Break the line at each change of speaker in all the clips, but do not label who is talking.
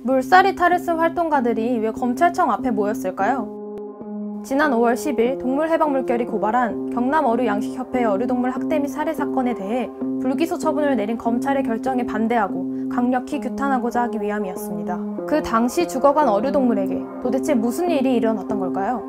물살이탈을 쓴 활동가들이 왜 검찰청 앞에 모였을까요? 지난 5월 10일 동물해방물결이 고발한 경남어류양식협회의 어류동물 학대 및 살해 사건에 대해 불기소 처분을 내린 검찰의 결정에 반대하고 강력히 규탄하고자 하기 위함이었습니다. 그 당시 죽어간 어류동물에게 도대체 무슨 일이 일어났던 걸까요?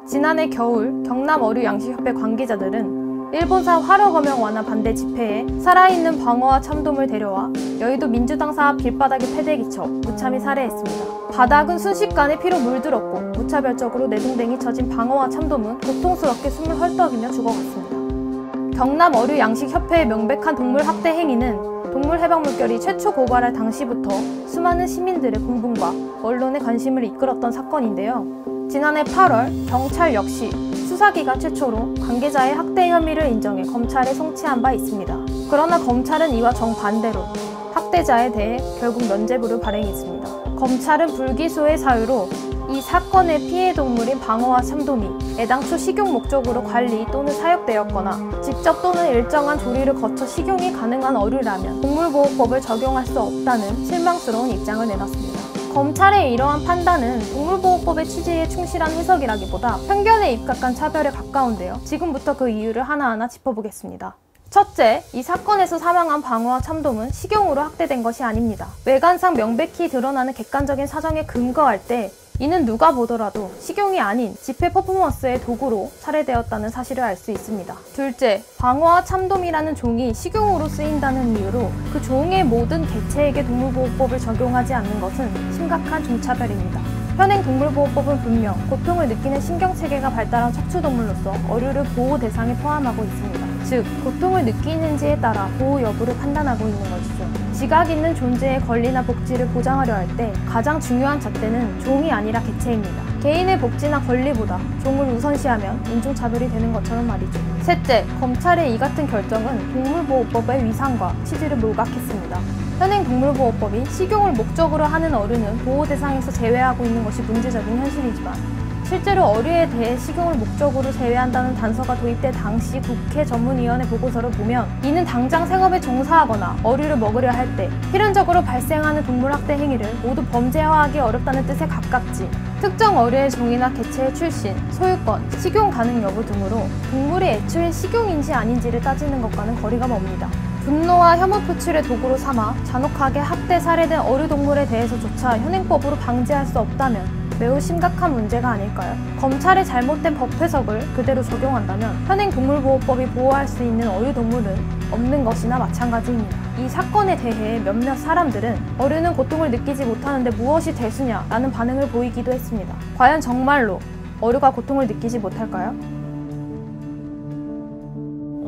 지난해 겨울 경남어류양식협회 관계자들은 일본산 활어검형 완화 반대 집회에 살아있는 방어와 참돔을 데려와 여의도 민주당 사앞 길바닥에 패대기쳐 무참히 살해했습니다. 바닥은 순식간에 피로 물들었고 무차별적으로 내동댕이 쳐진 방어와 참돔은 고통스럽게 숨을 헐떡이며 죽어갔습니다. 경남어류양식협회의 명백한 동물학대 행위는 동물해방물결이 최초 고발할 당시부터 수많은 시민들의 공분과 언론의 관심을 이끌었던 사건인데요. 지난해 8월 경찰 역시 수사기관 최초로 관계자의 학대 혐의를 인정해 검찰에 송치한 바 있습니다. 그러나 검찰은 이와 정반대로 학대자에 대해 결국 면죄부를 발행했습니다. 검찰은 불기소의 사유로 이 사건의 피해 동물인 방어와 참돔이 애당초 식용 목적으로 관리 또는 사육되었거나 직접 또는 일정한 조리를 거쳐 식용이 가능한 어류라면 동물보호법을 적용할 수 없다는 실망스러운 입장을 내놨습니다. 검찰의 이러한 판단은 동물보호법의 취지에 충실한 해석이라기보다 편견에 입각한 차별에 가까운데요. 지금부터 그 이유를 하나하나 짚어보겠습니다. 첫째, 이 사건에서 사망한 방어와 참돔은 식용으로 학대된 것이 아닙니다. 외관상 명백히 드러나는 객관적인 사정에 근거할 때 이는 누가 보더라도 식용이 아닌 집회 퍼포먼스의 도구로 살해되었다는 사실을 알 수 있습니다. 둘째, 방어와 참돔이라는 종이 식용으로 쓰인다는 이유로 그 종의 모든 개체에게 동물보호법을 적용하지 않는 것은 심각한 종차별입니다. 현행 동물보호법은 분명 고통을 느끼는 신경체계가 발달한 척추동물로서 어류를 보호 대상에 포함하고 있습니다. 즉, 고통을 느끼는지에 따라 보호 여부를 판단하고 있는 것이죠. 지각 있는 존재의 권리나 복지를 보장하려 할 때 가장 중요한 잣대는 종이 아니라 개체입니다. 개인의 복지나 권리보다 종을 우선시하면 인종차별이 되는 것처럼 말이죠. 셋째, 검찰의 이 같은 결정은 동물보호법의 위상과 취지를 몰각했습니다. 현행 동물보호법이 식용을 목적으로 하는 어류는 보호 대상에서 제외하고 있는 것이 문제적인 현실이지만 실제로 어류에 대해 식용을 목적으로 제외한다는 단서가 도입될 당시 국회 전문위원회 보고서를 보면 이는 당장 생업에 종사하거나 어류를 먹으려 할 때 필연적으로 발생하는 동물학대 행위를 모두 범죄화하기 어렵다는 뜻에 가깝지 특정 어류의 종이나 개체의 출신, 소유권, 식용 가능 여부 등으로 동물이 애초에 식용인지 아닌지를 따지는 것과는 거리가 멉니다. 분노와 혐오 표출의 도구로 삼아 잔혹하게 학대, 살해된 어류동물에 대해서조차 현행법으로 방지할 수 없다면 매우 심각한 문제가 아닐까요? 검찰의 잘못된 법 해석을 그대로 적용한다면 현행 동물보호법이 보호할 수 있는 어류동물은 없는 것이나 마찬가지입니다. 이 사건에 대해 몇몇 사람들은 어류는 고통을 느끼지 못하는데 무엇이 대수냐 라는 반응을 보이기도 했습니다. 과연 정말로 어류가 고통을 느끼지 못할까요?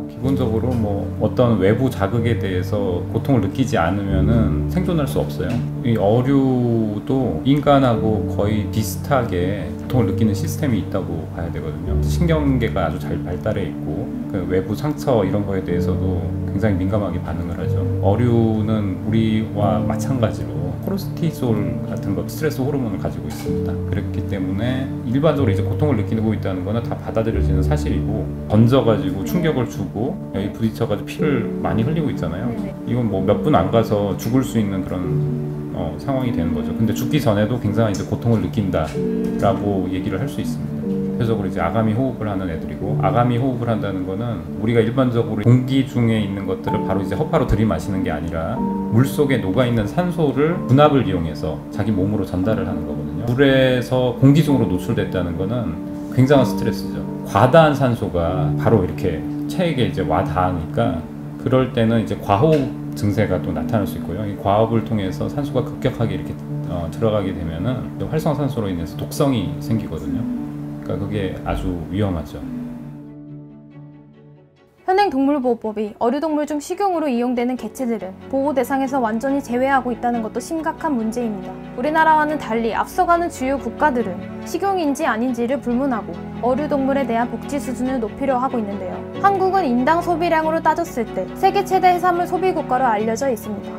기본적으로 어떤 외부 자극에 대해서 고통을 느끼지 않으면은 생존할 수 없어요. 이 어류도 인간하고 거의 비슷하게 고통을 느끼는 시스템이 있다고 봐야 되거든요. 신경계가 아주 잘 발달해 있고 그 외부 상처 이런 거에 대해서도 굉장히 민감하게 반응을 하죠. 어류는 우리와 마찬가지로 코르티솔 같은 것, 스트레스 호르몬을 가지고 있습니다. 그렇기 때문에 일반적으로 이제 고통을 느끼고 있다는 거는 다 받아들여지는 사실이고 던져가지고 충격을 주고 여기 부딪혀가지고 피를 많이 흘리고 있잖아요. 이건 몇 분 안 가서 죽을 수 있는 그런 상황이 되는 거죠. 근데 죽기 전에도 굉장히 이제 고통을 느낀다라고 얘기를 할 수 있습니다. 대표적으로 이제 아가미 호흡을 하는 애들이고, 아가미 호흡을 한다는 거는 우리가 일반적으로 공기 중에 있는 것들을 바로 이제 허파로 들이마시는 게 아니라 물 속에 녹아있는 산소를 분압을 이용해서 자기 몸으로 전달을 하는 거거든요. 물에서 공기 중으로 노출됐다는 거는 굉장한 스트레스죠. 과다한 산소가 바로 이렇게 체액에 이제 와 닿으니까 그럴 때는 이제 과호흡 증세가 또 나타날 수 있고요. 이 과호흡을 통해서 산소가 급격하게 이렇게 들어가게 되면은 활성산소로 인해서 독성이 생기거든요. 그러니까 그게 아주 위험하죠.
현행 동물보호법이 어류동물 중 식용으로 이용되는 개체들은 보호 대상에서 완전히 제외하고 있다는 것도 심각한 문제입니다. 우리나라와는 달리 앞서가는 주요 국가들은 식용인지 아닌지를 불문하고 어류동물에 대한 복지 수준을 높이려 하고 있는데요. 한국은 인당 소비량으로 따졌을 때 세계 최대 해산물 소비 국가로 알려져 있습니다.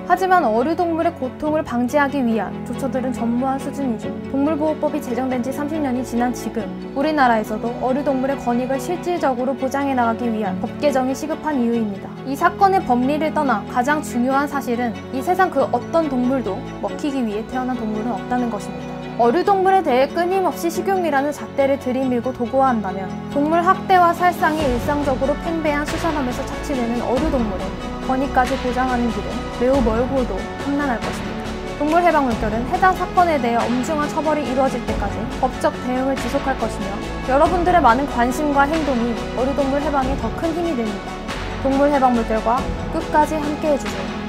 하지만 어류동물의 고통을 방지하기 위한 조처들은 전무한 수준이죠. 동물보호법이 제정된 지 30년이 지난 지금 우리나라에서도 어류동물의 권익을 실질적으로 보장해 나가기 위한 법 개정이 시급한 이유입니다. 이 사건의 법리를 떠나 가장 중요한 사실은 이 세상 그 어떤 동물도 먹히기 위해 태어난 동물은 없다는 것입니다. 어류동물에 대해 끊임없이 식용이라는 잣대를 들이밀고 도구화한다면 동물 학대와 살상이 일상적으로 팽배한 수산업에서 착취되는 어류동물의 권익까지 보장하는 길은 매우 멀고도 험난할 것입니다. 동물해방물결은 해당 사건에 대해 엄중한 처벌이 이루어질 때까지 법적 대응을 지속할 것이며 여러분들의 많은 관심과 행동이 어류동물 해방에 더 큰 힘이 됩니다. 동물해방물결과 끝까지 함께해주세요.